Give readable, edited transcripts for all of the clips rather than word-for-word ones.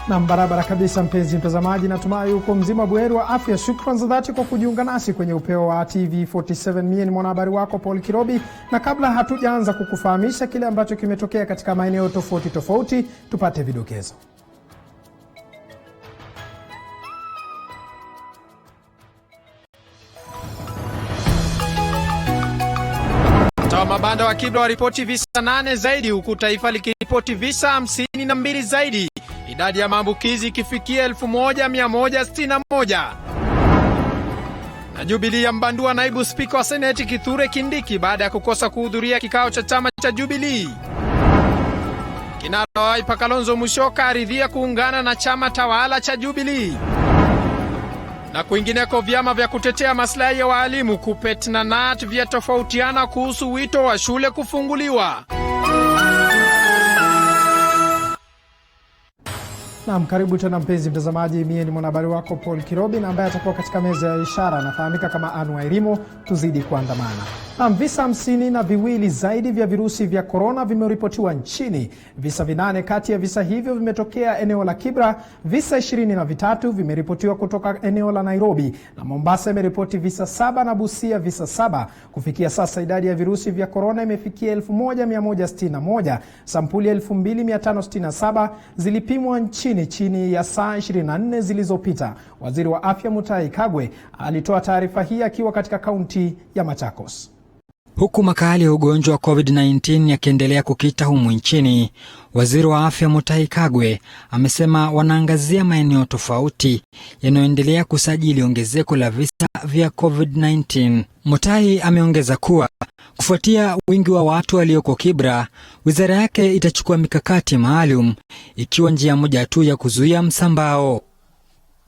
Na barabara kabisa mpenzi mtazamaji, natumai uko mzima buheri wa afya. Shukrani za dhati kwa kujiunga nasi kwenye upeo wa TV47. Mimi ni mwanahabari wako Paul Kirobi, na kabla hatujaanza kukufahamisha kile ambacho kimetokea katika maeneo tofauti, tupate vidokezo. Mabanda wa Kibra waripoti visa 8 zaidi, huku taifa likiripoti visa 52 zaidi, idadi ya maambukizi ikifikia 1161. Na Jubilee ya mbandua naibu spika wa Seneti Kithure Kindiki baada ya kukosa kuhudhuria kikao cha chama cha Jubilee. Kinara wa Wiper Kalonzo Musyoka aridhia kuungana na chama tawala cha Jubilee. Na kwingineko, vyama vya kutetea maslahi ya walimu KUPPET na KNUT vya tofautiana kuhusu wito wa shule kufunguliwa. Naam, karibu tena mpenzi mtazamaji, mimi ni mwanahabari wako Paul Kirobi, na ambaye atakuwa katika meza ya ishara anafahamika kama Anwa Irimo. Tuzidi kuandamana. Naam, visa 52 zaidi vya virusi vya corona vimeripotiwa nchini. Visa 8 kati ya visa hivyo vimetokea eneo la Kibra, visa 23 vimeripotiwa kutoka eneo la Nairobi, na Mombasa imeripoti visa 7 na Busia visa 7. Kufikia sasa idadi ya virusi vya corona imefikia 1161. Sampuli 2567 zilipimwa nchini chini ya saa 24 zilizopita. Waziri wa Afya Mutahi Kagwe alitoa taarifa hii akiwa katika kaunti ya Machakos. Huku makali ya ugonjwa wa COVID-19 yakiendelea kukita humu nchini, Waziri wa Afya Mutahi Kagwe amesema wanaangazia maeneo tofauti yanayoendelea kusajili ongezeko la visa vya COVID-19. Mutahi ameongeza kuwa kufuatia wingi wa watu walioko Kibra, wizara yake itachukua mikakati maalum ikiwa njia moja tu ya kuzuia msambao.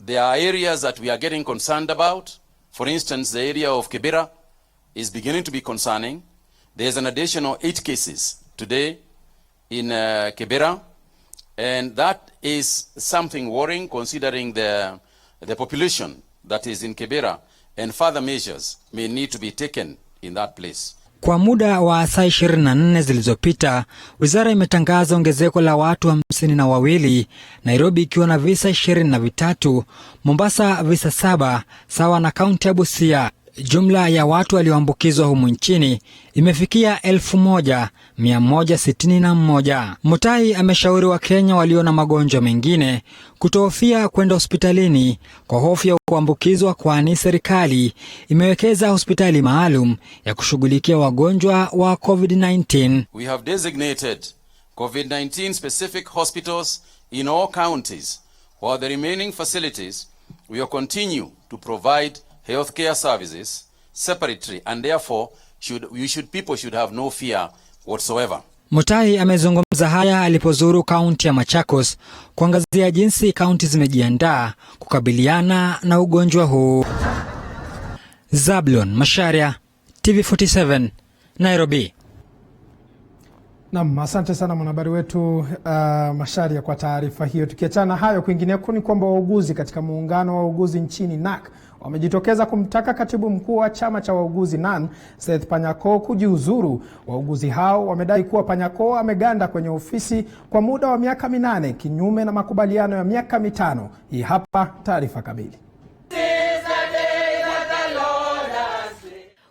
There are areas that we are getting concerned about. For instance, the area of Kibera is beginning to be concerning. There is an additional 8 cases today in Kibera, and that is something worrying considering the population that is in Kibera, and further measures may need to be taken in that place. Kwa muda wa saa 24 zilizopita, wizara imetangaza ongezeko la watu 52, Nairobi ikiwa na visa 23, Mombasa visa 7, sawa na kaunti ya Busia. Jumla ya watu walioambukizwa humu nchini imefikia 1161. Mutahi ameshauri Wakenya walio na magonjwa mengine kutohofia kwenda hospitalini kwa hofu ya kuambukizwa, kwani serikali imewekeza hospitali maalum ya kushughulikia wagonjwa wa COVID-19. We have designated COVID-19 specific hospitals in all counties, while the remaining facilities will continue to provide healthcare services separately, and therefore people should have no fear whatsoever. Mutahi amezungumza haya alipozuru kaunti ya Machakos kuangazia jinsi kaunti zimejiandaa kukabiliana na ugonjwa huu. Zablon Masharia, TV47, Nairobi. Naam, asante sana mwanahabari wetu Masharia kwa taarifa hiyo. Tukiachana hayo, kwingineko ni kwamba wauguzi katika muungano wa wauguzi nchini NAC wamejitokeza kumtaka katibu mkuu wa chama cha wauguzi NAN Seth Panyako kujiuzuru. Wauguzi hao wamedai kuwa Panyako ameganda kwenye ofisi kwa muda wa miaka 8 kinyume na makubaliano ya miaka 5. Hii hapa taarifa kamili.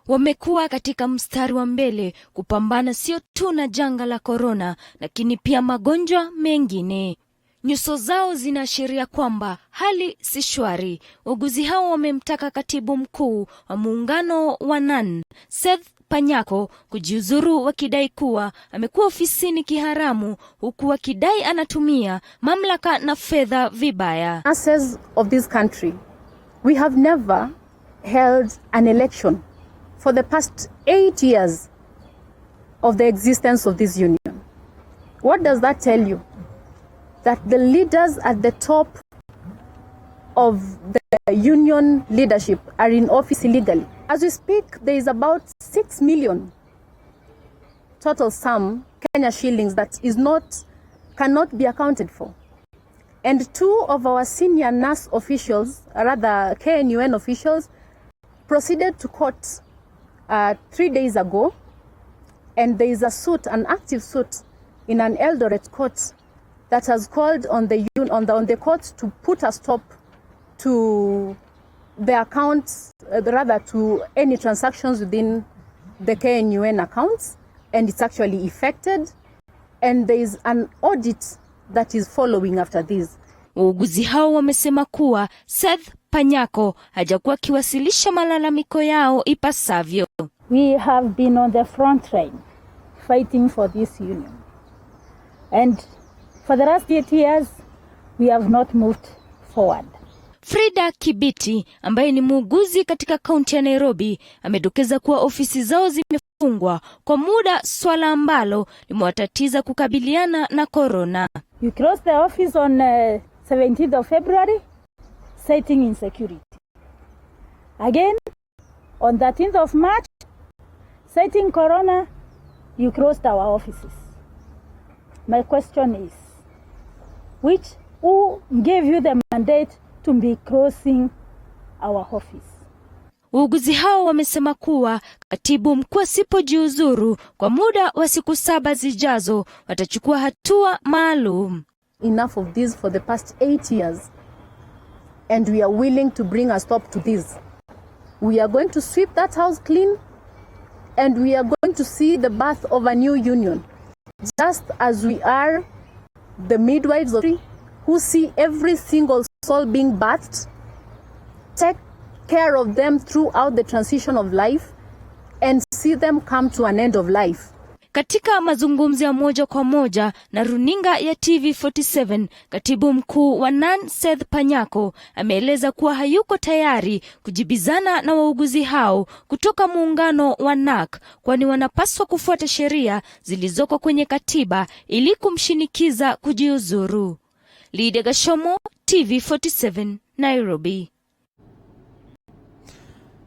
Wamekuwa katika mstari wa mbele kupambana sio tu na janga la corona, lakini pia magonjwa mengine. Nyuso zao zinaashiria kwamba hali si shwari. Wauguzi hao wamemtaka katibu mkuu wa muungano wa NAN Seth Panyako kujiuzuru, wakidai kuwa amekuwa ofisini kiharamu, huku wakidai anatumia mamlaka na fedha vibaya. Nurses of this country, we have never held an election for the past 8 years of the existence of this union. What does that tell you? That the leaders at the top of the union leadership are in office illegally. As we speak, there is about 6 million total sum Kenya shillings that cannot be accounted for. And 2 of our senior nurse officials, rather KNUN officials, proceeded to court 3 days ago, and there is a suit, an active suit in an Eldoret court that has called on the on the courts to put a stop to the accounts, rather to any transactions within the KNUN accounts, and it's actually effected, and there is an audit that is following after this. Wauguzi hao wamesema kuwa Seth Panyako hajakuwa kiwasilisha malalamiko yao ipasavyo. We have been on the front line fighting for this union, and for the last 8 years we have not moved forward. Frida Kibiti ambaye ni muuguzi katika kaunti ya Nairobi amedokeza kuwa ofisi zao zimefungwa kwa muda, swala ambalo limewatatiza kukabiliana na corona. You closed the office on 17th of February, citing insecurity. Again, on 13th of March, citing corona, you closed our offices. My question is, who gave you the mandate to be closing our office? Wauguzi hao wamesema kuwa katibu mkuu asipojiuzuru kwa muda wa siku 7 zijazo watachukua hatua maalum. Enough of this for the past 8 years, and we are willing to bring a stop to this. We are going to sweep that house clean, and we are going to see the birth of a new union, just as we are the midwives who see every single soul being birthed, take care of them throughout the transition of life, and see them come to an end of life. Katika mazungumzo ya moja kwa moja na runinga ya TV47, katibu mkuu wa NAN Seth Panyako ameeleza kuwa hayuko tayari kujibizana na wauguzi hao kutoka muungano wa NAK, kwani wanapaswa kufuata sheria zilizoko kwenye katiba ili kumshinikiza kujiuzuru. Lydia Gashomo, TV47, Nairobi.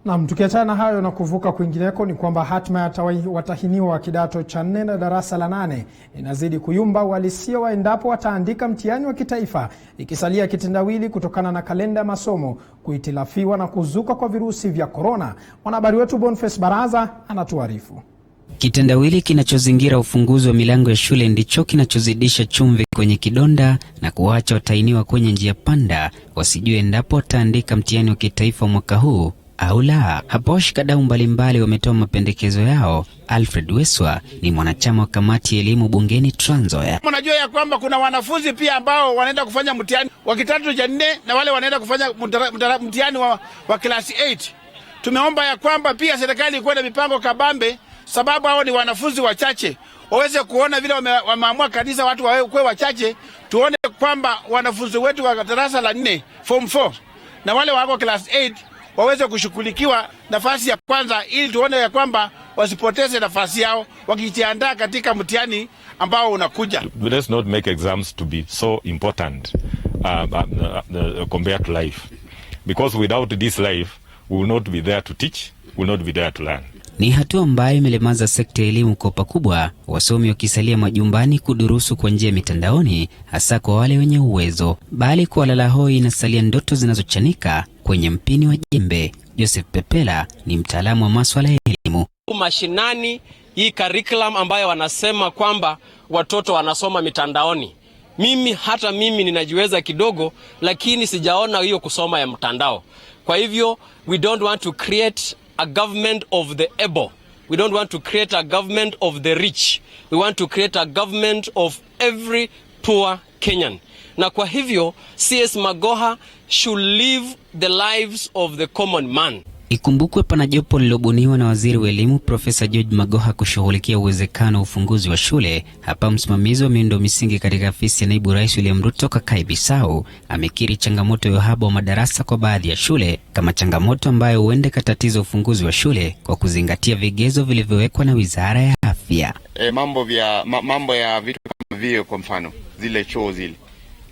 Naam, tukiachana na hayo na kuvuka kwingineko ni kwamba hatima ya watahiniwa wa kidato cha 4 na darasa la 8 inazidi kuyumba uhalisia wa endapo wataandika mtihani wa kitaifa, ikisalia kitendawili kutokana na kalenda ya masomo kuhitilafiwa na kuzuka kwa virusi vya corona. Mwanahabari wetu Boniface Baraza anatuarifu. Kitendawili kinachozingira ufunguzi wa milango ya shule ndicho kinachozidisha chumvi kwenye kidonda na kuacha watahiniwa kwenye njia panda, wasijue endapo wataandika mtihani wa kitaifa mwaka huu au la. Hapo washikadau mbalimbali wametoa mapendekezo yao. Alfred Weswa ni mwanachama wa kamati ya elimu bungeni Trans Nzoia. Mnajua ya kwamba kuna wanafunzi pia ambao wanaenda kufanya mtihani wa kidato cha 4 na wale wanaenda kufanya mtihani wa class 8. Tumeomba ya kwamba pia serikali ikuwe na mipango kabambe, sababu hao ni wanafunzi wachache, waweze kuona vile wameamua kanisa watu wawe wachache, tuone kwamba wanafunzi wetu wa darasa la 4 form 4 na wale wako class 8 waweze kushughulikiwa nafasi ya kwanza, ili tuone ya kwamba wasipoteze nafasi yao wakijiandaa katika mtihani ambao unakuja. Let's not make exams to be so important compared to life, because without this life we will not be there to teach, we will not be there to learn. Ni hatua ambayo imelemaza sekta ya elimu kwa pakubwa, wasomi wakisalia majumbani kudurusu kwa njia mitandaoni, hasa kwa wale wenye uwezo, bali kwa walala hoi inasalia ndoto zinazochanika kwenye mpini wa jembe. Joseph Pepela ni mtaalamu wa masuala ya elimu. Mashinani hii curriculum ambayo wanasema kwamba watoto wanasoma mitandaoni, hata mimi ninajiweza kidogo, lakini sijaona hiyo kusoma ya mtandao. Kwa hivyo we don't want to create a government of the able. We don't want to create a government of the rich. We want to create a government of every poor Kenyan. Na kwa hivyo CS Magoha should live the lives of the common man. Ikumbukwe pana jopo lilobuniwa na waziri wa elimu Profesa George Magoha kushughulikia uwezekano wa ufunguzi wa shule. Hapa msimamizi wa miundo misingi katika afisi ya naibu rais William Ruto Kakai Bisau amekiri changamoto ya uhaba wa madarasa kwa baadhi ya shule kama changamoto ambayo huenda katatiza ufunguzi wa shule kwa kuzingatia vigezo vilivyowekwa na Wizara ya Afya. Mambo ya vitu kama vile, kwa mfano zile choo zile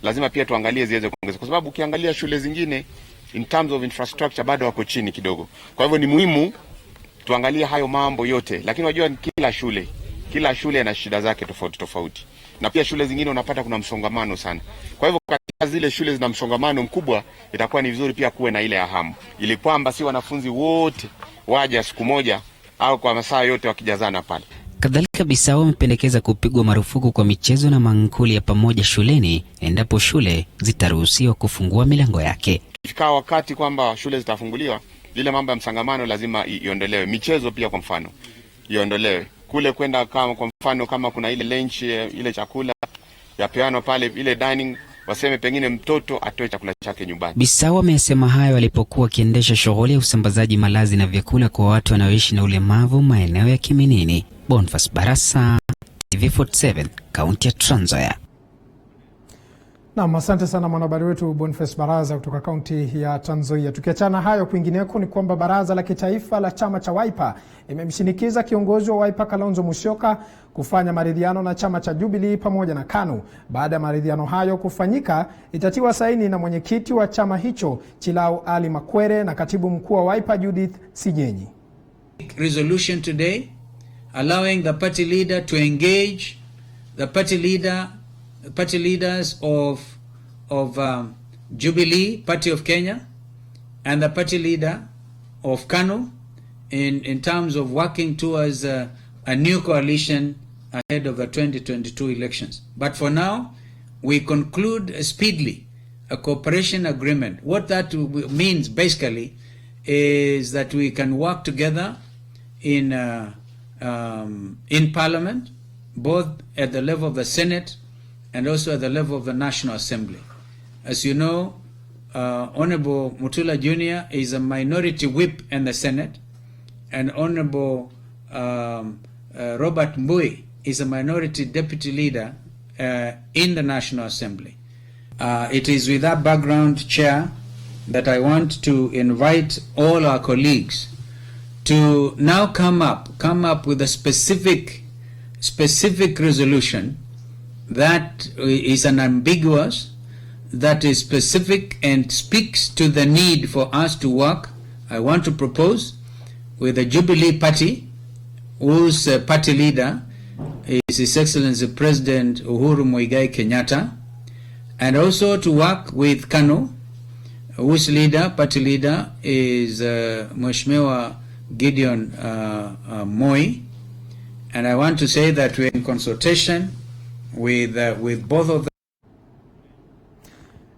lazima pia tuangalie ziweze kuongezeka, kwa sababu ukiangalia shule zingine in terms of infrastructure bado wako chini kidogo. Kwa hivyo ni muhimu tuangalie hayo mambo yote, lakini unajua kila shule ina shida zake tofauti, na pia shule zingine unapata kuna msongamano sana. Kwa hivyo katika zile shule zina msongamano mkubwa, itakuwa ni vizuri pia kuwe na ile ahamu, ili kwamba si wanafunzi wote waje siku moja au kwa masaa yote wakijazana pale. Kadhalika, Bisau wamependekeza kupigwa marufuku kwa michezo na mankuli ya pamoja shuleni endapo shule zitaruhusiwa kufungua milango yake. Ifika wakati kwamba shule zitafunguliwa, lile mambo ya msangamano lazima iondolewe. Michezo pia kwa mfano iondolewe. Kule kwenda kama kwa mfano kama kuna ile lunch, ile chakula ya piano pale, ile dining, waseme pengine mtoto atoe chakula chake nyumbani. Bisau amesema hayo alipokuwa akiendesha shughuli ya usambazaji malazi na vyakula kwa watu wanaoishi na ulemavu maeneo ya Kiminini. Boniface Barasa, TV47, kaunti ya Trans Nzoia. Naam, asante sana mwanahabari wetu Boniface Baraza kutoka kaunti ya Trans Nzoia. Tukiachana hayo, kwingineko ni kwamba Baraza la Kitaifa la chama cha Wiper imemshinikiza kiongozi wa Wiper Kalonzo Musyoka kufanya maridhiano na chama cha Jubilee pamoja na KANU. Baada ya maridhiano hayo kufanyika, itatiwa saini na mwenyekiti wa chama hicho Chilau Ali Makwere na katibu mkuu wa Wiper Judith Sijenyi. Resolution today allowing the party leader to engage the party leaders of Jubilee Party of Kenya and the party leader of KANU in terms of working towards a new coalition ahead of the 2022 elections. But for now, we conclude speedily a cooperation agreement. What that means basically is that we can work together in Parliament, both at the level of the Senate and also at the level of the National Assembly. As you know, Honorable Mutula Jr. is a minority whip in the Senate, and Honorable Robert Mbui is a minority deputy leader in the National Assembly. It is with that background, Chair, that I want to invite all our colleagues to now come up with a specific resolution that is unambiguous, that is specific and speaks to the need for us to work. I want to propose with the Jubilee Party, whose party leader is His Excellency President Uhuru Muigai Kenyatta, and also to work with KANU, whose party leader is Mheshimiwa Gideon Moi. And I want to say that we're in consultation with both of them.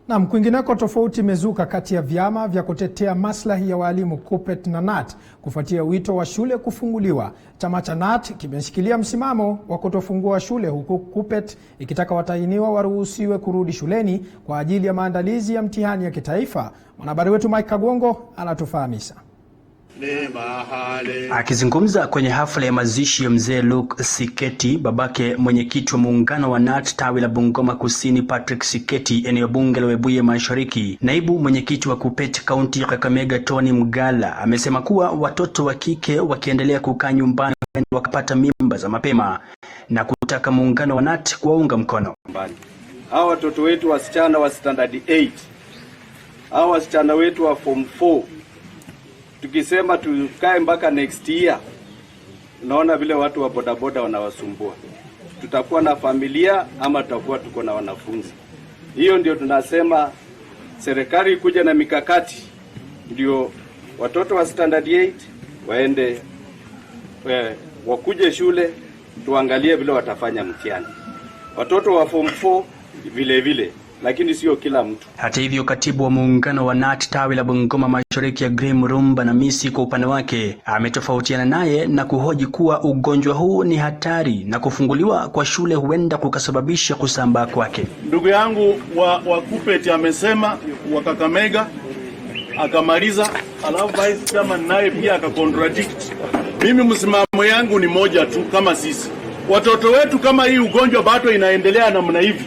Na kwingineko, tofauti imezuka kati ya vyama vya kutetea maslahi ya walimu KUPPET na KNUT kufuatia wito wa shule kufunguliwa. Chama cha KNUT kimeshikilia msimamo wa kutofungua shule, huku KUPPET ikitaka watahiniwa waruhusiwe kurudi shuleni kwa ajili ya maandalizi ya mtihani ya kitaifa. Mwanahabari wetu Mike Kagongo anatufahamisha. Akizungumza kwenye hafla ya mazishi ya mzee Luke Siketi, babake mwenyekiti wa muungano wa KNUT tawi la Bungoma Kusini Patrick Siketi eneo bunge la Webuye Mashariki, naibu mwenyekiti wa KUPPET kaunti ya Kakamega Tony Mgala amesema kuwa watoto wa kike wakiendelea kukaa nyumbani wakapata mimba za mapema na kutaka muungano wa KNUT kuwaunga mkono. Hawa watoto wetu wasichana wa standard 8, hawa wasichana wetu wa form 4, tukisema tukae mpaka next year, unaona vile watu wa bodaboda wanawasumbua. Tutakuwa na familia ama tutakuwa tuko na wanafunzi? Hiyo ndio tunasema serikali kuja na mikakati, ndio watoto wa standard 8 waende wakuje shule, tuangalie vile watafanya mtihani. Watoto wa form 4 vile vile, lakini sio kila mtu. Hata hivyo, katibu wa muungano wa KNUT tawi la Bungoma Mashariki ya Graham Rumba na Misi kwa upande wake ametofautiana naye na kuhoji kuwa ugonjwa huu ni hatari na kufunguliwa kwa shule huenda kukasababisha kusambaa kwake. Ndugu yangu wa KUPPET amesema wa Kakamega akamaliza, alafu vice chairman naye pia akacontradict. Mimi msimamo yangu ni moja tu, kama sisi watoto wetu, kama hii ugonjwa bado inaendelea namna hivi,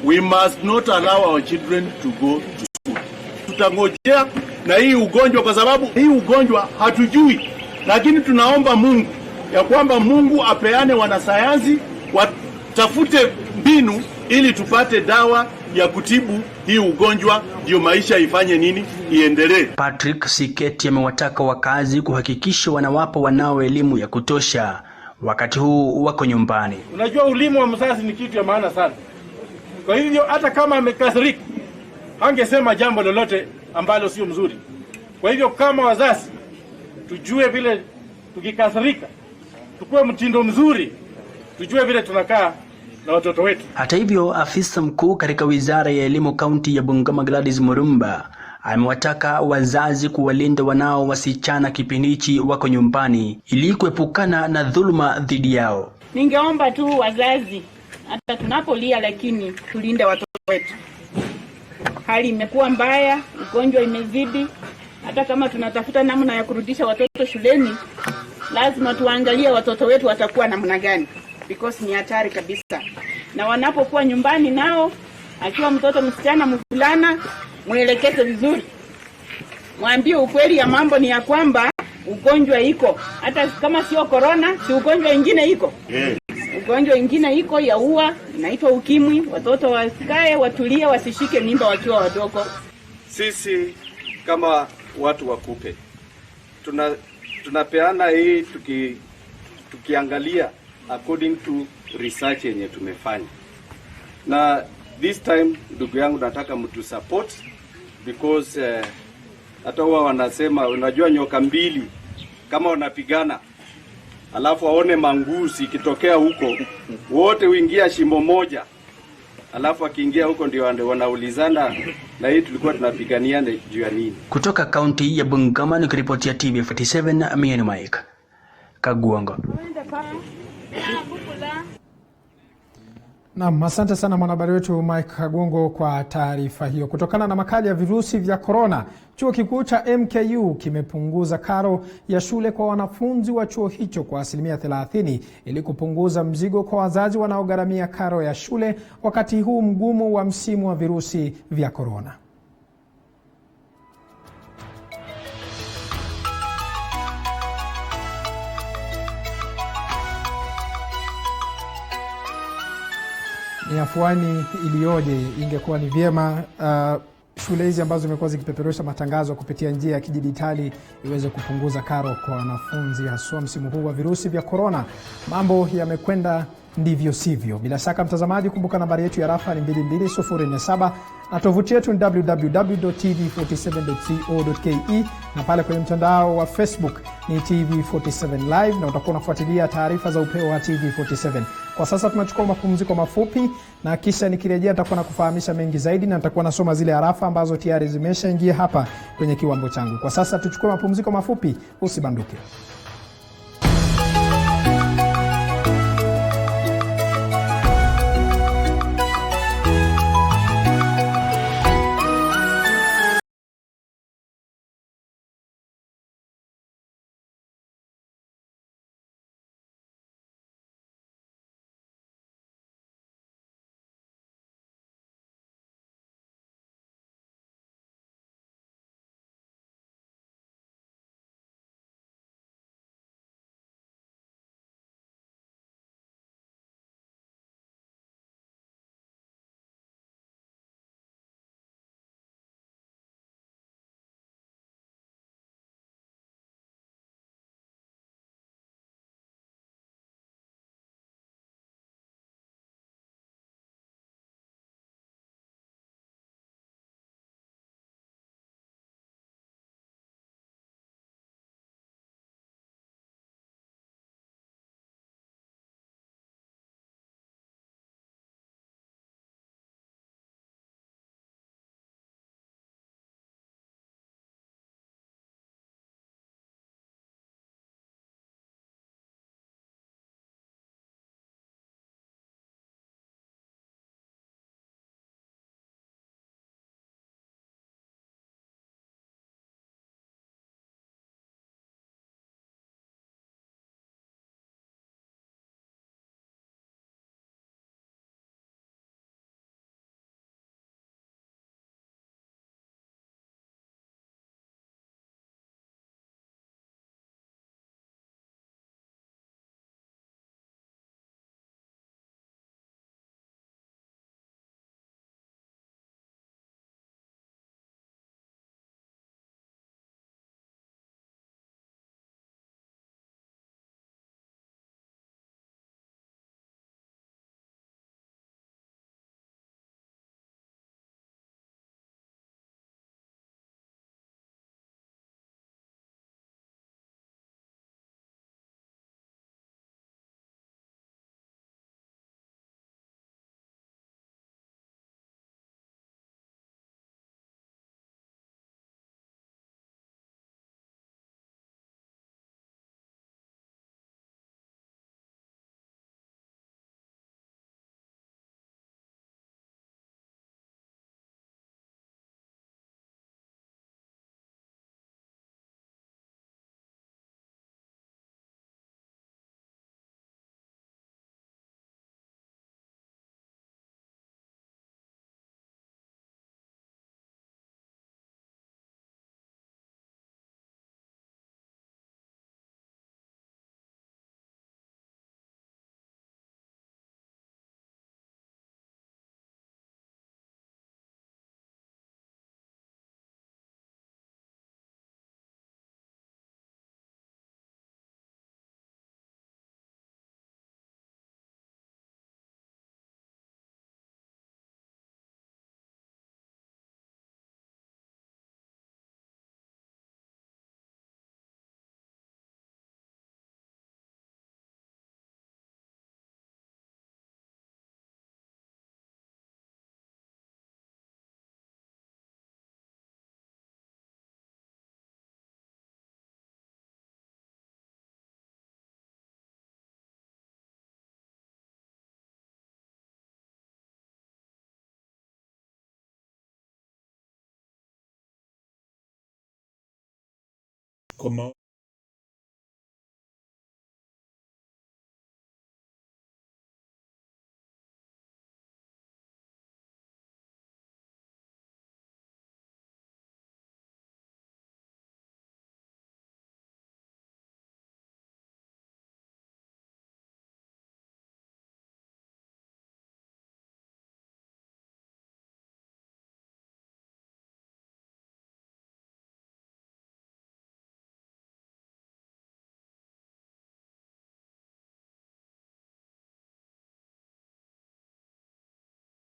we must not allow our children to go to school. Tutangojea na hii ugonjwa, kwa sababu hii ugonjwa hatujui, lakini tunaomba Mungu ya kwamba Mungu apeane wanasayansi watafute mbinu ili tupate dawa ya kutibu hii ugonjwa, ndio maisha ifanye nini, iendelee. Patrick Siketi amewataka wakazi kuhakikisha wanawapa wanao elimu ya kutosha wakati huu wako nyumbani. Unajua elimu wa mzazi ni kitu ya maana sana. Kwa hivyo hata kama amekasirika, hangesema jambo lolote ambalo sio mzuri. Kwa hivyo kama wazazi, tujue vile tukikasirika tukue mtindo mzuri, tujue vile tunakaa na watoto wetu. Hata hivyo, afisa mkuu katika Wizara ya Elimu kaunti ya Bungoma Gladys Murumba amewataka wazazi kuwalinda wanao wasichana kipindi hichi wako nyumbani ili kuepukana na dhuluma dhidi yao. Ningeomba tu wazazi, hata tunapolia lakini tulinde watoto wetu. Hali imekuwa mbaya, ugonjwa imezidi. Hata kama tunatafuta namna ya kurudisha watoto shuleni, lazima tuangalie watoto wetu watakuwa namna gani, because ni hatari kabisa. Na wanapokuwa nyumbani nao, akiwa mtoto msichana mvulana, mwelekeze vizuri. Mwambie ukweli ya mambo ni ya kwamba ugonjwa iko. Hata kama sio corona, si ugonjwa ingine iko. Ugonjwa ingine iko ya ua, inaitwa ukimwi. Watoto wasikae, watulie, wasishike mimba wakiwa wadogo. Sisi kama watu wa Kupe tunapeana hii tukiangalia according to research yenye tumefanya. Na this time ndugu yangu nataka mtu support because hata huwa wanasema unajua nyoka mbili kama wanapigana alafu waone mangusi ikitokea huko wote uingia shimo moja, alafu akiingia huko ndio wanaulizana na hii tulikuwa tunapigania juu ya nini. Kutoka kaunti ya Bungoma nikiripotia TV47, mimi ni Mike Kaguongo. Naam, asante sana mwanahabari wetu Mike Kagongo kwa taarifa hiyo. Kutokana na makali ya virusi vya corona, chuo kikuu cha MKU kimepunguza karo ya shule kwa wanafunzi wa chuo hicho kwa 30% ili kupunguza mzigo kwa wazazi wanaogharamia karo ya shule wakati huu mgumu wa msimu wa virusi vya corona. Ni afuani iliyoje. Ingekuwa ni vyema shule hizi ambazo zimekuwa zikipeperusha matangazo kupitia njia ya kidijitali iweze kupunguza karo kwa wanafunzi, haswa msimu huu wa virusi vya corona. Mambo yamekwenda ndivyo sivyo. Bila shaka mtazamaji, kumbuka nambari yetu ya rafa ni 22047 na tovuti yetu ni www.tv47.co.ke na pale kwenye mtandao wa Facebook ni TV47 Live na utakuwa unafuatilia taarifa za upeo wa TV47. Kwa sasa tunachukua mapumziko mafupi na kisha nikirejea nitakuwa nakufahamisha mengi zaidi na nitakuwa nasoma zile arafa ambazo tayari zimeshaingia hapa kwenye kiwambo changu. Kwa sasa tuchukue mapumziko mafupi, usibanduke.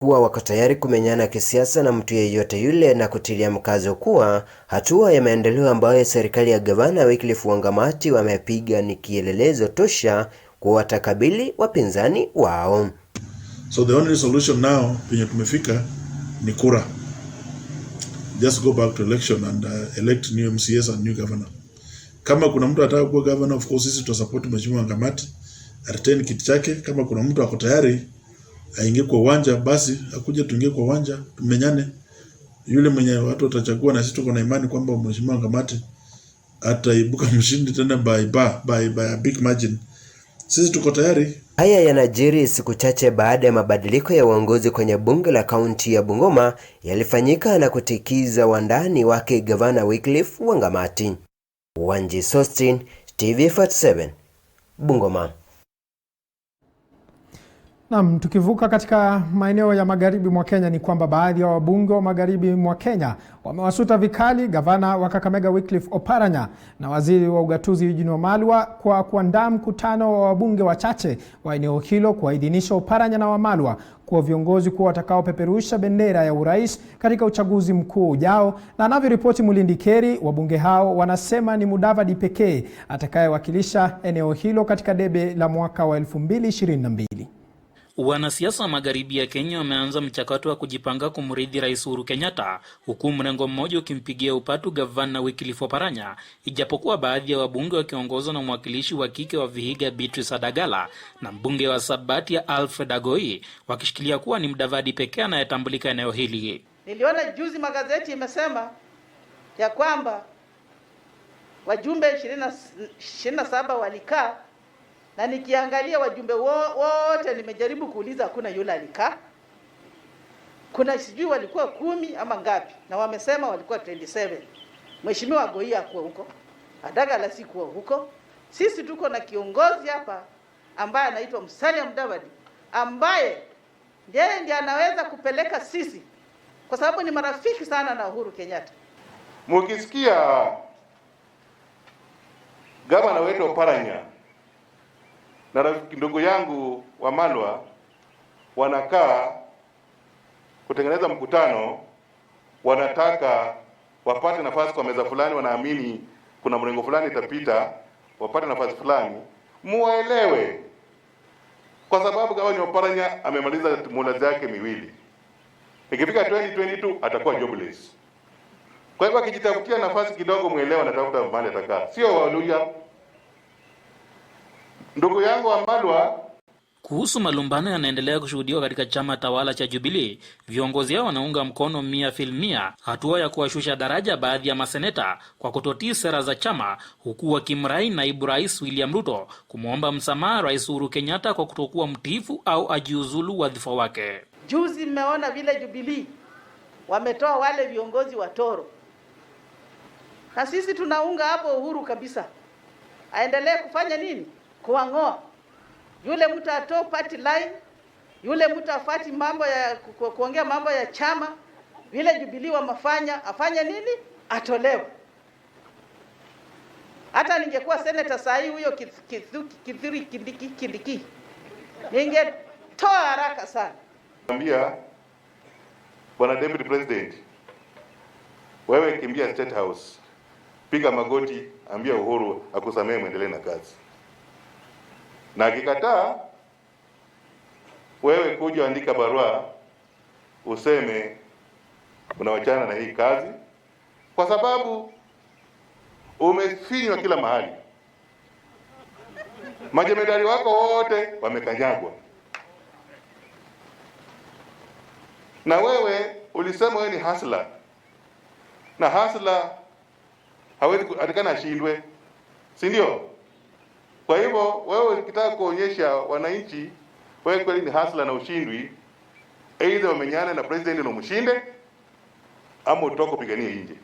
kuwa wako tayari kumenyana kisiasa na mtu yeyote yule, na kutilia mkazo kuwa hatua ya maendeleo ambayo serikali ya gavana Wycliffe Wangamati wamepiga ni kielelezo tosha kwa watakabili wapinzani wao. So the only solution now penye tumefika ni kura. Just go back to election and elect new MCS and new governor. Kama kuna mtu anataka kuwa governor, of course sisi tutasupport Mheshimiwa Wangamati retain kiti chake. Kama kuna mtu ako tayari aingie kwa uwanja, basi akuje tuingie kwa uwanja tumenyane. Yule mwenye watu watachagua, na sisi tuko na imani kwamba Mheshimiwa Wangamati ataibuka mshindi tena by a big margin. Sisi tuko tayari. Haya yanajiri siku chache baada ya mabadiliko ya uongozi kwenye bunge la kaunti ya Bungoma yalifanyika na kutikiza wandani wake gavana Wycliffe Wangamati. Wanji Sostin, TV47, Bungoma. Naam, tukivuka katika maeneo ya magharibi mwa Kenya ni kwamba baadhi ya wabunge wa magharibi mwa Kenya wamewasuta vikali gavana wa Kakamega Wycliffe Oparanya na waziri wa ugatuzi Eugene Wamalwa kwa kuandaa mkutano wa wabunge wachache wa eneo hilo kuidhinisha Oparanya na Wamalwa kuwa viongozi kuwa watakaopeperusha bendera ya urais katika uchaguzi mkuu ujao. Na anavyoripoti Mulindi Keri, wabunge hao wanasema ni Mudavadi pekee atakayewakilisha eneo hilo katika debe la mwaka wa 2022. Wanasiasa wa magharibi ya Kenya wameanza mchakato wa kujipanga kumrithi Rais Uhuru Kenyatta, huku mrengo mmoja ukimpigia upatu gavana Wycliffe Oparanya, ijapokuwa baadhi ya wabunge wakiongozwa na mwakilishi wa kike wa Vihiga Beatrice Adagala na mbunge wa Sabatia Alfred Agoi wakishikilia kuwa ni Mudavadi pekee anayetambulika eneo hili. Niliona juzi magazeti imesema ya kwamba wajumbe 27 walikaa, na nikiangalia wajumbe wote nimejaribu kuuliza hakuna yule alikaa. Kuna sijui walikuwa 10 ama ngapi, na wamesema walikuwa 27. Mheshimiwa Agoi hakuwa huko, Adagala sikuwa huko. Sisi tuko na kiongozi hapa ambaye anaitwa Musalia Mudavadi, ambaye ndiye anaweza kupeleka sisi, kwa sababu ni marafiki sana na Uhuru Kenyatta. Mukisikia gavana wetu Oparanya na rafiki ndugu yangu Wamalwa wanakaa kutengeneza mkutano, wanataka wapate nafasi kwa meza fulani, wanaamini kuna mrengo fulani itapita, wapate nafasi fulani, muwaelewe. Kwa sababu gavana Oparanya amemaliza muhula zake miwili. Ikifika 2022 atakuwa jobless. Kwa hivyo akijitafutia nafasi kidogo, muelewe anatafuta mahali atakaa. Sio Waluya. Ndugu yangu Wamalwa. Kuhusu malumbano yanaendelea kushuhudiwa katika chama tawala cha Jubilee, viongozi hao wanaunga mkono 100% hatua ya kuwashusha daraja baadhi ya maseneta kwa kutotii sera za chama, huku wakimrai naibu rais William Ruto kumwomba msamaha Rais Uhuru Kenyatta kwa kutokuwa mtiifu au ajiuzulu wadhifa wake. Juzi mmeona vile Jubilee wametoa wale viongozi wa Toro, na sisi tunaunga hapo Uhuru kabisa. Aendelee kufanya nini? Kuang'oa. Yule mtu atoe party line, yule mtu afati mambo ya kuongea mambo ya chama, vile Jubilee wamafanya, afanye nini? Atolewe. Hata ningekuwa senator sahi huyo Kindiki ningetoa haraka sana. Ambia Bwana Deputy President, wewe kimbia State House, piga magoti, ambia Uhuru akusamee, muendelee na kazi. Na akikataa, wewe kuja andika barua useme unawachana na hii kazi, kwa sababu umefinywa kila mahali. Majemedari wako wote wamekanyagwa, na wewe ulisema wewe ni hustler, na hustler hawezi atakana ashindwe. si ndio? Kwa hivyo wewe ukitaka kuonyesha wananchi wewe kweli ni hasla na ushindwi, aidha umenyana na president na umshinde ama utoke kupigania nje,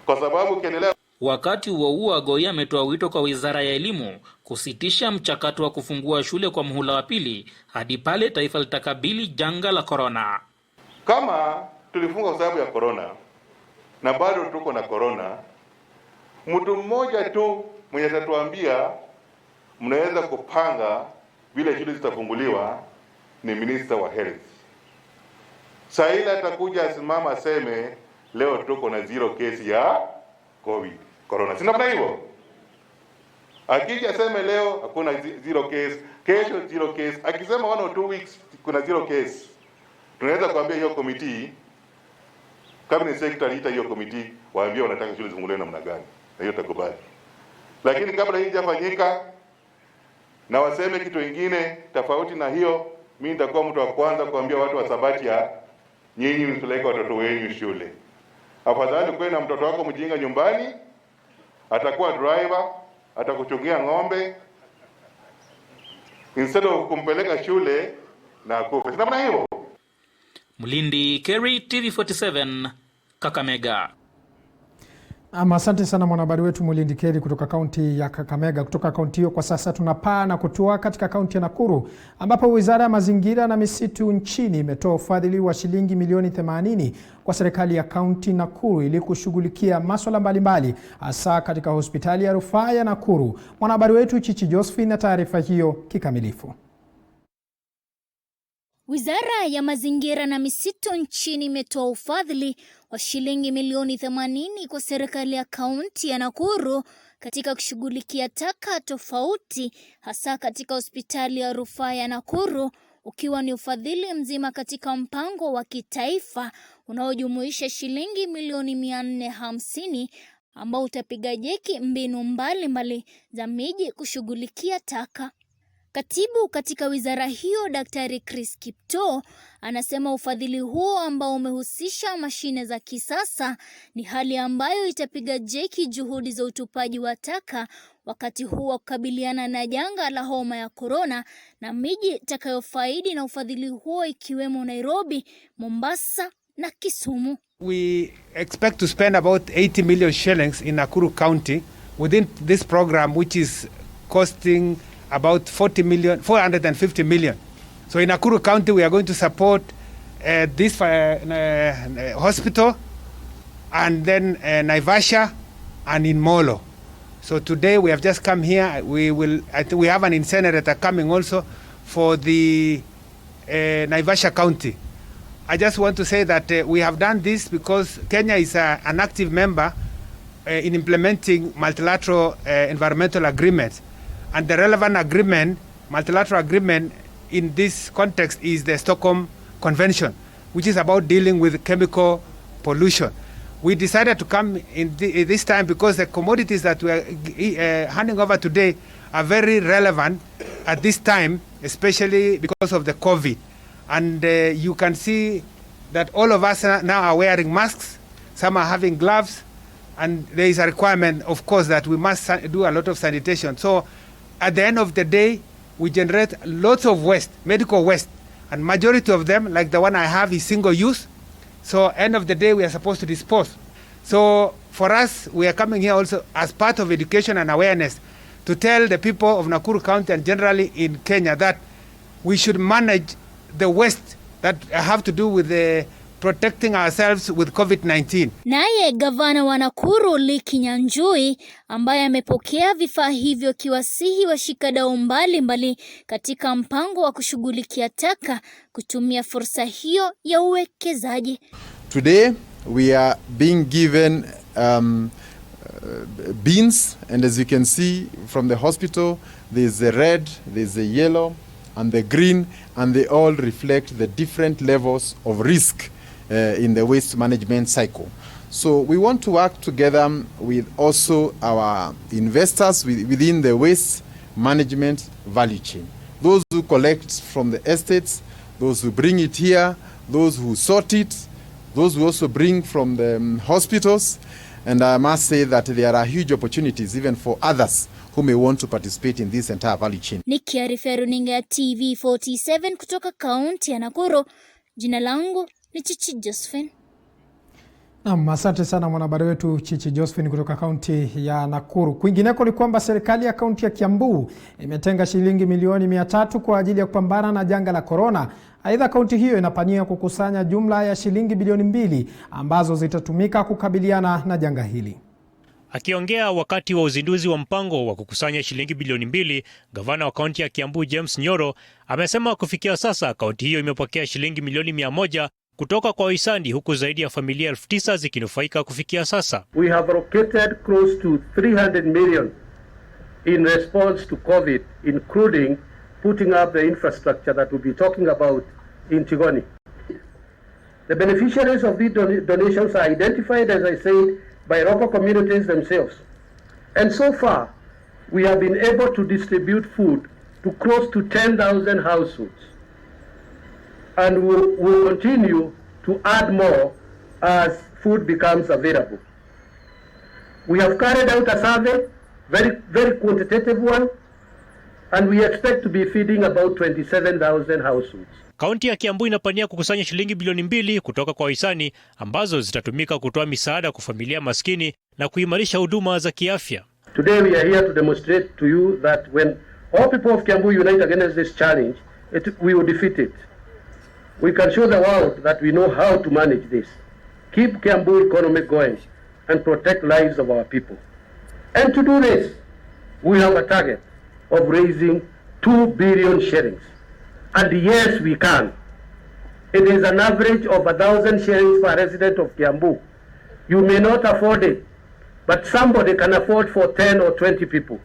kwa sababu ukiendelea. Wakati huo Agoi ametoa wito kwa Wizara ya Elimu kusitisha mchakato wa kufungua shule kwa muhula wa pili hadi pale taifa litakabili janga la corona. Kama tulifunga kwa sababu ya corona na bado tuko na corona, mtu mmoja tu mwenye atatuambia mnaweza kupanga vile shule zitafunguliwa ni Minister wa Health. Saila atakuja asimama aseme leo tuko na 0 kesi ya corona. Sina maana hivyo. Akija aseme leo hakuna 0 case, kesho 0 case, akisema 1 or 2 weeks kuna 0 case, tunaweza kuambia hiyo committee, cabinet secretary ita hiyo committee, waambie wanataka shule zifunguliwe namna gani, na hiyo takubali. Lakini kabla hii hajafanyika na waseme kitu kingine tofauti na hiyo, mimi nitakuwa mtu wa kwanza kuambia watu wa Sabatia, nyinyi msipeleke watoto wenu shule. Afadhali kwa na mtoto wako mjinga nyumbani, atakuwa driver, atakuchungia ng'ombe, instead of kumpeleka shule na akufe. Sina maana hiyo. Mlindi Kerry, TV47, Kakamega. Asante sana mwanahabari wetu Mulindi Keri kutoka kaunti ya Kakamega. Kutoka kaunti hiyo kwa sasa tunapaa na kutua katika kaunti ya Nakuru, ambapo Wizara ya Mazingira na Misitu nchini imetoa ufadhili wa shilingi milioni 80 kwa serikali ya kaunti Nakuru ili kushughulikia masuala mbalimbali hasa katika hospitali ya rufaa ya Nakuru. Mwanahabari wetu Chichi Josephine na taarifa hiyo kikamilifu. Wizara ya Mazingira na Misitu nchini imetoa ufadhili wa shilingi milioni 80 kwa serikali ya kaunti ya Nakuru katika kushughulikia taka tofauti hasa katika hospitali ya rufaa ya Nakuru, ukiwa ni ufadhili mzima katika mpango wa kitaifa unaojumuisha shilingi milioni 450 ambao utapiga jeki mbinu mbalimbali za miji kushughulikia taka. Katibu katika wizara hiyo Daktari Chris Kipto anasema ufadhili huo ambao umehusisha mashine za kisasa ni hali ambayo itapiga jeki juhudi za utupaji wa taka wakati huu wa kukabiliana na janga la homa ya corona, na miji itakayofaidi na ufadhili huo ikiwemo Nairobi, Mombasa na Kisumu. We expect to spend about 80 million shillings in Nakuru County within this program, which is costing about 450 million. So in Nakuru County, we are going to support this hospital, and then Naivasha, and in Molo. So today we have just come here. I think we have an incinerator coming also for the Naivasha County. I just want to say that we have done this because Kenya is an active member in implementing multilateral environmental agreements. And the relevant agreement, multilateral agreement in this context, is the Stockholm Convention, which is about dealing with chemical pollution. We decided to come in this time because the commodities that we are handing over today are very relevant at this time, especially because of the COVID. And you can see that all of us now are wearing masks, some are having gloves, and there is a requirement, of course, that we must do a lot of sanitation. So at the end of the day, we generate lots of waste, medical waste, and majority of them, like the one I have, is single use. So end of the day, we are supposed to dispose. So for us, we are coming here also as part of education and awareness to tell the people of Nakuru County and generally in Kenya that we should manage the waste that have to do with the protecting ourselves with COVID-19. Naye gavana wa Nakuru Lee Kinyanjui, ambaye amepokea vifaa hivyo, kiwasihi washikadau mbalimbali katika mpango wa kushughulikia taka kutumia fursa hiyo ya uwekezaji. Today we are being given beans, and as you can see from the hospital, there's the red, there's the yellow and the green, and they all reflect the different levels of risk in the waste management cycle. So we want to work together with also our investors within the waste management value chain. Those who collect from the estates, those who bring it here, those who sort it, those who also bring from the hospitals, And I must say that there are huge opportunities even for others who may want to participate in this entire value chain. Nikiarifu runinga ya TV47 kutoka kaunti ya Nakuru, jina langu ni Chichi Josephine. Naam, asante sana mwanahabari wetu Chichi Josephine kutoka kaunti ya Nakuru. Kwingineko ni kwamba serikali ya kaunti ya Kiambu imetenga shilingi milioni 300 kwa ajili ya kupambana na janga la corona. Aidha, kaunti hiyo inapania kukusanya jumla ya shilingi bilioni 2 ambazo zitatumika kukabiliana na janga hili. Akiongea wakati wa uzinduzi wa mpango wa kukusanya shilingi bilioni 2, gavana wa kaunti ya Kiambu James Nyoro amesema kufikia sasa kaunti hiyo imepokea shilingi milioni 100 kutoka kwa wahisani, huku zaidi ya familia 9,000 zikinufaika kufikia sasa. We have allocated close to 300 million in response to COVID, including putting up the infrastructure that we'll be talking about in Tigoni. The beneficiaries of these donations are identified, as I said, by local communities themselves. And so far, we have been able to distribute food to close to 10,000 households. And we'll continue to add more as food becomes available. We have carried out a survey, very quantitative one, and we expect to be feeding about 27,000 households. Kaunti ya Kiambu inapania kukusanya shilingi bilioni 2 kutoka kwa wahisani ambazo zitatumika kutoa misaada kwa familia maskini na kuimarisha huduma za kiafya. Today we are here to demonstrate to you that when all people of Kiambu unite against this challenge, we will defeat it. We can show the world that we know how to manage this, keep Kiambu economy going, and protect lives of our people. And to do this, we have a target of raising 2 billion shillings. And yes, we can. It is an average of 1,000 shillings per resident of Kiambu. You may not afford it, but somebody can afford for 10 or 20 people.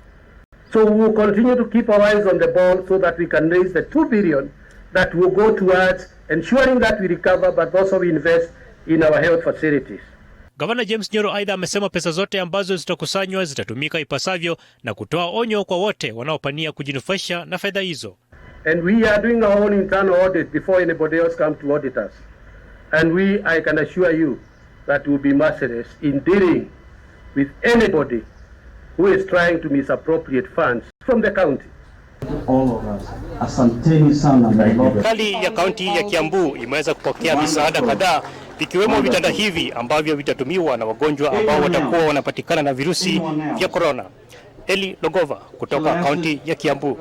So we will continue to keep our eyes on the ball so that we can raise the 2 billion that will go towards ensuring that we recover, but also we invest in our health facilities. Gavana James Nyoro aidha amesema pesa zote ambazo zitakusanywa zitatumika ipasavyo na kutoa onyo kwa wote wanaopania kujinufaisha na fedha hizo. And we are doing our own internal audit before anybody else comes to audit us. And I can assure you that we will be merciless in dealing with anybody who is trying to misappropriate funds from the county. All of us. Asanteni sana. Serikali ya kaunti ya Kiambu imeweza kupokea misaada kadhaa, vikiwemo vitanda hivi ambavyo vitatumiwa na wagonjwa ambao watakuwa wanapatikana na virusi vya corona. Eli Logova kutoka kaunti ya Kiambu.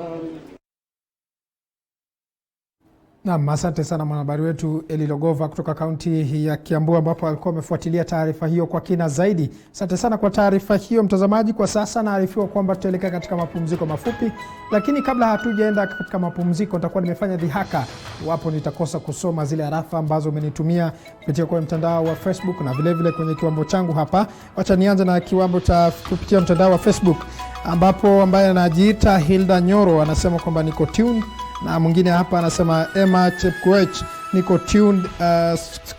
Naam, asante sana mwanahabari wetu Eli Logova kutoka kaunti ya Kiambu ambapo alikuwa amefuatilia taarifa hiyo kwa kina zaidi. Asante sana kwa taarifa hiyo mtazamaji. Kwa sasa naarifiwa kwamba tutaelekea katika mapumziko mafupi, lakini kabla hatujaenda katika mapumziko nitakuwa nimefanya dhihaka wapo nitakosa kusoma zile arafa ambazo umenitumia kupitia kwa mtandao wa Facebook na vile vile kwenye kiwambo changu hapa. Wacha nianze na kiwambo cha kupitia mtandao wa Facebook ambapo ambaye anajiita Hilda Nyoro anasema kwamba niko tuned, na mwingine hapa anasema Emma Chepkoech niko tuned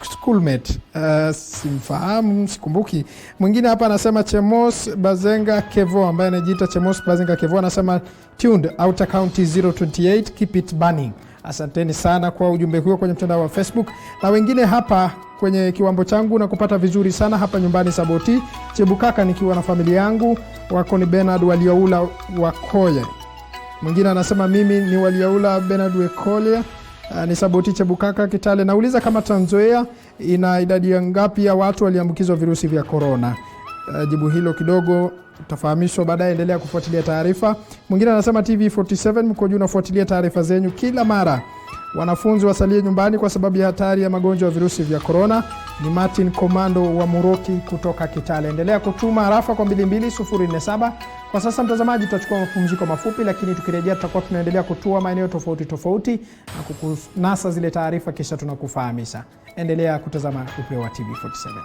schoolmate, simfahamu, sikumbuki. Mwingine hapa anasema Chemos Bazenga Kevo ambaye anajiita Chemos Bazenga Kevo anasema tuned outer county 028 keep it burning. Asanteni sana kwa ujumbe huo kwenye mtandao wa Facebook. Na wengine hapa kwenye kiwambo changu na kupata vizuri sana hapa nyumbani Saboti Chebukaka nikiwa na familia yangu, wako ni Bernard Waliaula Wakoye. Mwingine anasema mimi ni Waliaula Bernard Wakoye, ni Saboti Chebukaka Kitale. Nauliza kama Tanzania ina idadi ngapi ya watu waliambukizwa virusi vya corona. Jibu hilo kidogo utafahamishwa baadaye, endelea kufuatilia taarifa. Mwingine anasema TV47 mko juu nafuatilia taarifa zenyu kila mara. Wanafunzi wasalie nyumbani kwa sababu ya hatari ya magonjwa ya virusi vya corona. Ni Martin Komando wa Muroki kutoka Kitale. Endelea kutuma arafa kwa 22047. Kwa sasa mtazamaji, tutachukua mapumziko mafupi, lakini tukirejea tutakuwa tunaendelea kutua maeneo tofauti na kukunasa zile taarifa kisha tunakufahamisha. Endelea kutazama Upeo wa TV47.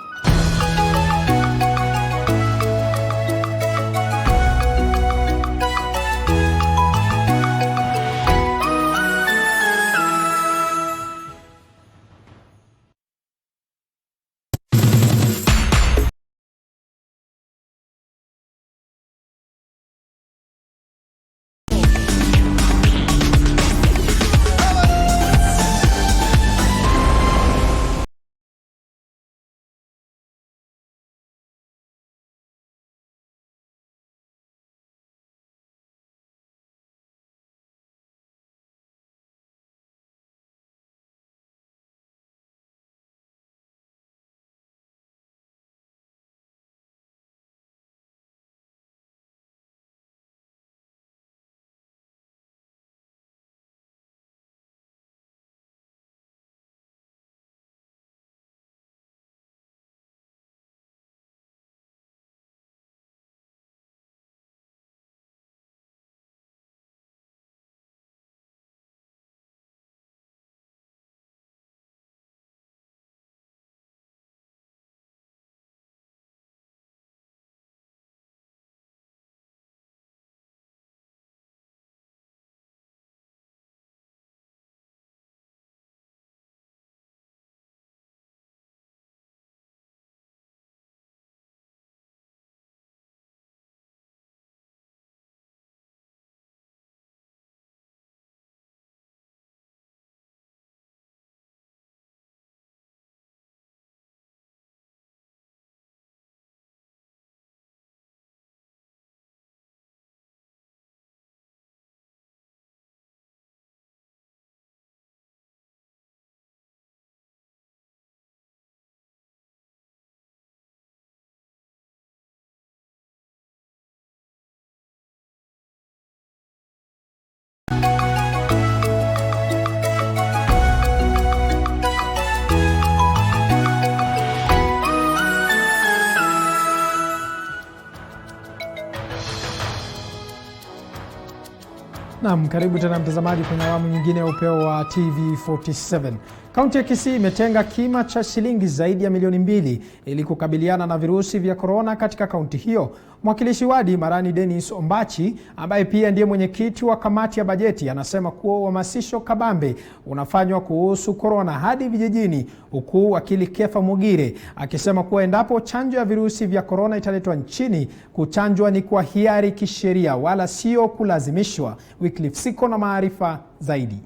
Naam, karibu tena mtazamaji kwenye awamu nyingine ya Upeo wa TV47. Kaunti ya Kisii imetenga kima cha shilingi zaidi ya milioni 2 ili kukabiliana na virusi vya korona katika kaunti hiyo. Mwakilishi wadi Marani Dennis Ombachi, ambaye pia ndiye mwenyekiti wa kamati ya bajeti, anasema kuwa uhamasisho kabambe unafanywa kuhusu korona hadi vijijini, huku wakili Kefa Mugire akisema kuwa endapo chanjo ya virusi vya korona italetwa nchini, kuchanjwa ni kwa hiari kisheria wala sio kulazimishwa. Wycliffe Siko na maarifa zaidi.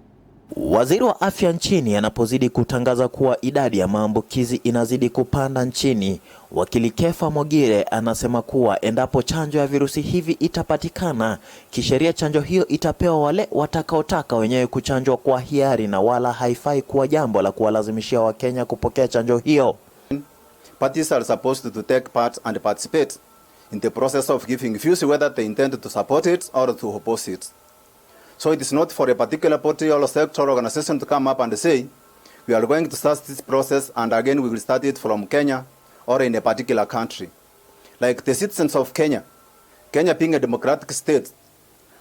Waziri wa afya nchini anapozidi kutangaza kuwa idadi ya maambukizi inazidi kupanda nchini, wakili Kefa Mugire anasema kuwa endapo chanjo ya virusi hivi itapatikana, kisheria chanjo hiyo itapewa wale watakaotaka wenyewe kuchanjwa kwa hiari na wala haifai kuwa jambo la kuwalazimishia Wakenya kupokea chanjo hiyo. Parties are supposed to take part and participate in the process of giving views whether they intend to support it or to oppose it. So it is not for a particular party or sector or organization to come up and say, we are going to start this process and again we will start it from Kenya or in a particular country. Like the citizens of Kenya, Kenya being a democratic state,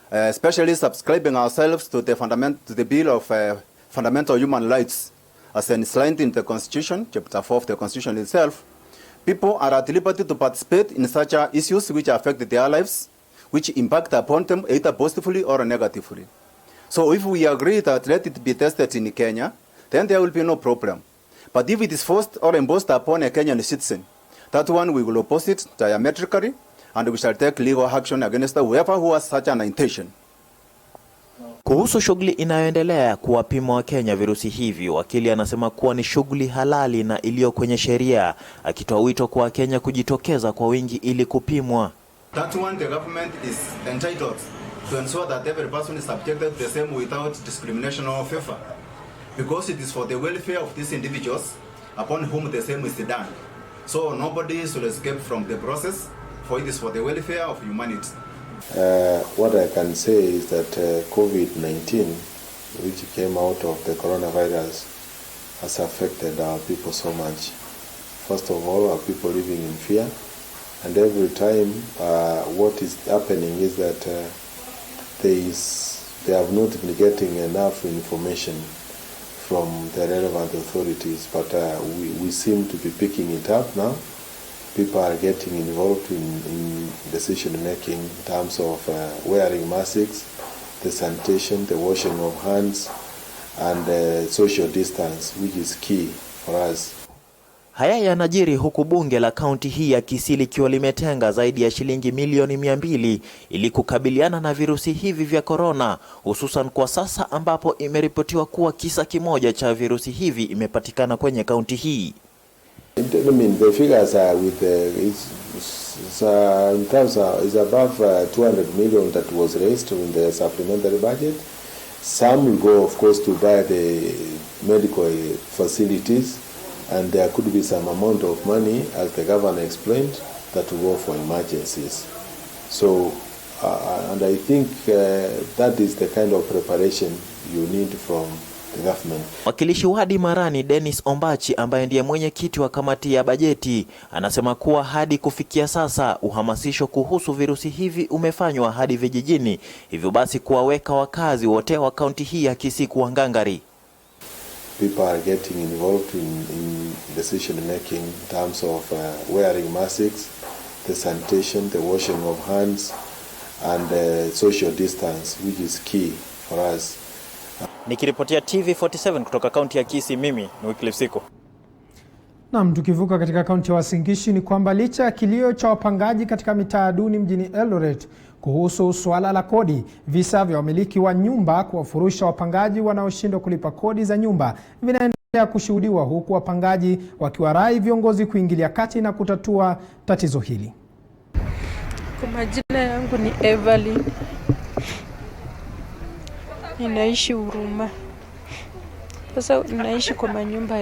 especially subscribing ourselves to the Bill of Fundamental Human Rights as enshrined in the Constitution, Chapter 4 of the Constitution itself, people are at liberty to participate in such issues which affect their lives, which impact upon them either positively or negatively. So if we agree that let it be tested in Kenya, then there will be no problem. But if it is forced or imposed upon a Kenyan citizen, that one we will oppose it diametrically and we shall take legal action against whoever who has such an intention. Kuhusu shughuli inayoendelea kuwapima Wakenya virusi hivi, wakili anasema kuwa ni shughuli halali na iliyo kwenye sheria, akitoa wito kwa Wakenya kujitokeza kwa wingi ili kupimwa. That one the government is entitled to ensure that every person is subjected to the same without discrimination or favor, because it is for the welfare of these individuals upon whom the same is done. So nobody should escape from the process, for it is for the welfare of humanity. What I can say is that COVID-19, which came out of the coronavirus, has affected our people so much. First of all, our people living in fear. And every time what is happening is that they have not been getting enough information from the relevant authorities, but we seem to be picking it up now. People are getting involved in decision making in terms of wearing masks, the sanitation, the washing of hands, and social distance, which is key for us. Haya yanajiri huku bunge la kaunti hii ya Kisii likiwa limetenga zaidi ya shilingi milioni 200 ili kukabiliana na virusi hivi vya korona, hususan kwa sasa ambapo imeripotiwa kuwa kisa kimoja cha virusi hivi imepatikana kwenye kaunti hii. I mean, the figures are with in terms of is above 200 million that was raised in the supplementary budget. Some will go, of course, to buy the medical facilities, and there could be some amount of money, as the governor explained, that will go for emergencies. So, and I think that is the kind of preparation you need from the government. Wakilishi wadi Marani Dennis Ombachi, ambaye ndiye mwenyekiti wa kamati ya bajeti, anasema kuwa hadi kufikia sasa uhamasisho kuhusu virusi hivi umefanywa hadi vijijini, hivyo basi kuwaweka wakazi wote wa kaunti hii ya Kisii kuwa ngangari. People are getting involved in decision making in terms of wearing masks, the sanitation, the washing of hands, and social distance, which is key for us. Nikiripotia TV47 kutoka kaunti ya Kisii, mimi ni Wycliffe Siko. Naam, tukivuka katika kaunti ya Uasin Gishu ni kwamba licha ya kilio cha wapangaji katika mitaa duni mjini Eldoret kuhusu swala la kodi, visa vya wamiliki wa nyumba kuwafurusha wapangaji wanaoshindwa kulipa kodi za nyumba vinaendelea kushuhudiwa, huku wapangaji wakiwarai viongozi kuingilia kati na kutatua tatizo hili. Kwa majina yangu ni Evelyn. Ninaishi Huruma. Sasa ninaishi kwa manyumba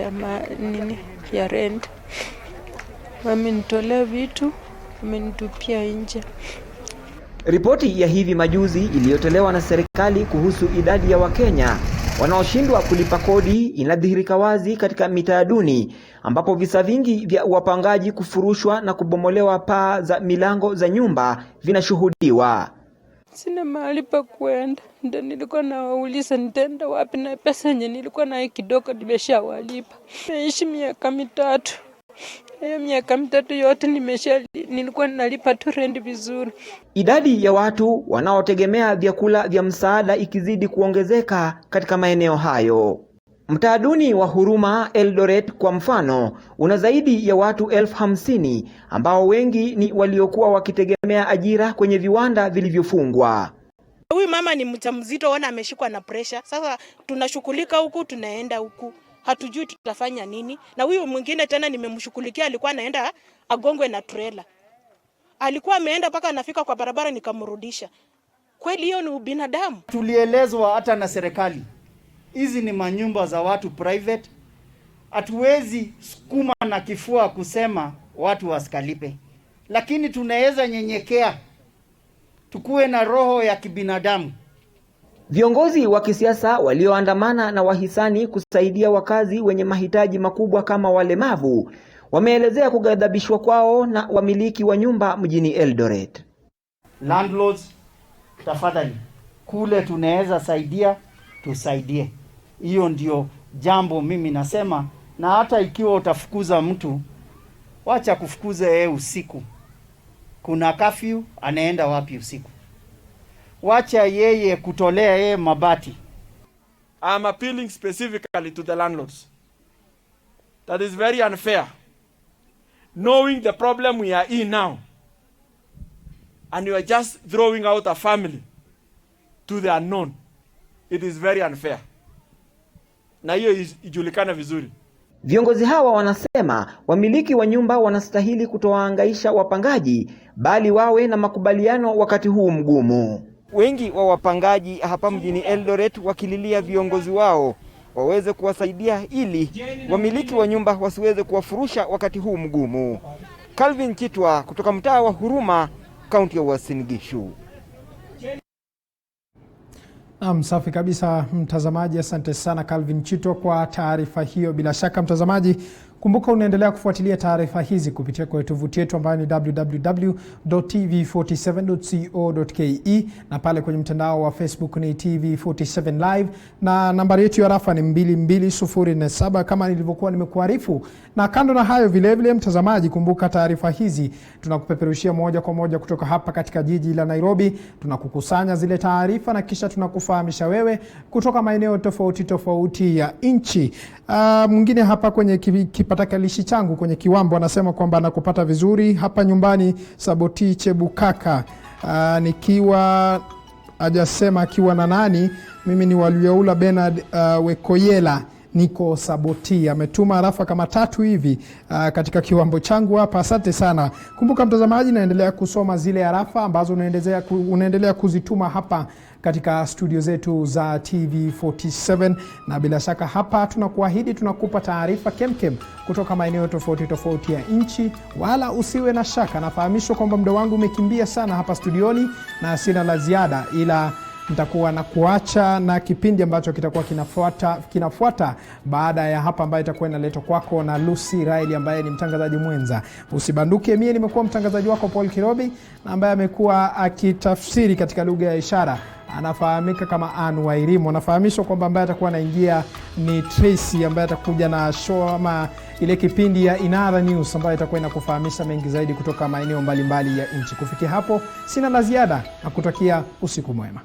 ya rent. Wamenitolea vitu, wamenitupia nje. Ripoti ya hivi majuzi iliyotolewa na serikali kuhusu idadi ya Wakenya wanaoshindwa kulipa kodi inadhihirika wazi katika mitaa duni, ambapo visa vingi vya wapangaji kufurushwa na kubomolewa paa za milango za nyumba vinashuhudiwa. Sina mahali pa kwenda. Ndio nilikuwa nawauliza nitaenda wapi na pesa yenye nilikuwa nayo kidogo nimeshawalipa. Nimeishi miaka 3. Hiyo miaka 3 yote nilikuwa nalipa tu rent vizuri. Idadi ya watu wanaotegemea vyakula vya msaada ikizidi kuongezeka katika maeneo hayo. Mtaa duni wa Huruma Eldoret kwa mfano una zaidi ya watu 50,000 ambao wengi ni waliokuwa wakitegemea ajira kwenye viwanda vilivyofungwa. Huyu mama ni mjamzito, ona ameshikwa na pressure. Sasa tunashughulika huku tunaenda huku. Hatujui tutafanya nini. Na huyu mwingine tena nimemshughulikia, alikuwa anaenda agongwe na trailer. Alikuwa ameenda paka anafika kwa barabara nikamrudisha. Kweli hiyo ni ubinadamu. Tulielezwa hata na serikali. Hizi ni manyumba za watu private. Hatuwezi sukuma na kifua kusema watu wasikalipe. Lakini tunaweza nyenyekea. Tukue na roho ya kibinadamu. Viongozi wa kisiasa walioandamana na wahisani kusaidia wakazi wenye mahitaji makubwa kama walemavu wameelezea kughadhabishwa kwao na wamiliki wa nyumba mjini Eldoret. Landlords, tafadhali kule tunaweza saidia, tusaidie. Hiyo ndio jambo mimi nasema, na hata ikiwa utafukuza mtu, wacha kufukuza yeye usiku. Kuna curfew, anaenda wapi usiku? Wacha yeye kutolea yeye mabati. I'm appealing specifically to the landlords. That is very unfair. Knowing the problem we are in now, and you are just throwing out a family to the unknown. It is very unfair. Na hiyo ijulikana vizuri. Viongozi hawa wanasema wamiliki wa nyumba wanastahili kutowahangaisha wapangaji, bali wawe na makubaliano wakati huu mgumu. Wengi wa wapangaji hapa mjini Eldoret wakililia viongozi wao waweze kuwasaidia ili wamiliki wa nyumba wasiweze kuwafurusha wakati huu mgumu. Calvin Chitwa kutoka mtaa wa Huruma, kaunti ya Uasin Gishu. Safi kabisa mtazamaji, asante sana Calvin Chitwa kwa taarifa hiyo. Bila shaka mtazamaji, kumbuka unaendelea kufuatilia taarifa hizi kupitia kwa tovuti yetu ambayo ni www.tv47.co.ke na pale kwenye mtandao wa Facebook ni TV47 Live, na nambari yetu ya rafa ni 22047 kama nilivyokuwa nimekuarifu. Na kando na hayo vile vile mtazamaji, kumbuka taarifa hizi tunakupeperushia moja kwa moja kutoka hapa katika jiji la Nairobi. Tunakukusanya zile taarifa na kisha tunakufahamisha wewe kutoka maeneo tofauti ya nchi. Mwingine hapa kwenye kipatakalishi changu kwenye kiwambo anasema kwamba anakupata vizuri hapa nyumbani Saboti Chebukaka. Nikiwa hajasema akiwa na nani. Mimi ni Walioula Bernard Wekoyela, niko Saboti. Ametuma arafa kama 3 hivi katika kiwambo changu hapa. Asante sana. Kumbuka mtazamaji, naendelea kusoma zile arafa ambazo unaendelea kuzituma hapa katika studio zetu za TV47, na bila shaka hapa tunakuahidi tunakupa taarifa kemkem kutoka maeneo tofauti ya nchi. Wala usiwe na shaka, nafahamishwa kwamba muda wangu umekimbia sana hapa studioni na sina la ziada, ila nitakuwa na kuacha na kipindi ambacho kitakuwa kinafuata baada ya hapa, ambayo itakuwa inaletwa kwako na Lucy Riley ambaye ni mtangazaji mwenza. Usibanduke, mimi nimekuwa mtangazaji wako Paul Kirobi, na ambaye amekuwa akitafsiri katika lugha ya ishara anafahamika kama Anu Wairimu. Nafahamishwa kwamba ambaye atakuwa anaingia ni Tracy ambaye atakuja na show ama ile kipindi ya Inara News ambayo itakuwa inakufahamisha mengi zaidi kutoka maeneo mbalimbali ya nchi. Kufikia hapo sina la ziada na kutakia usiku mwema.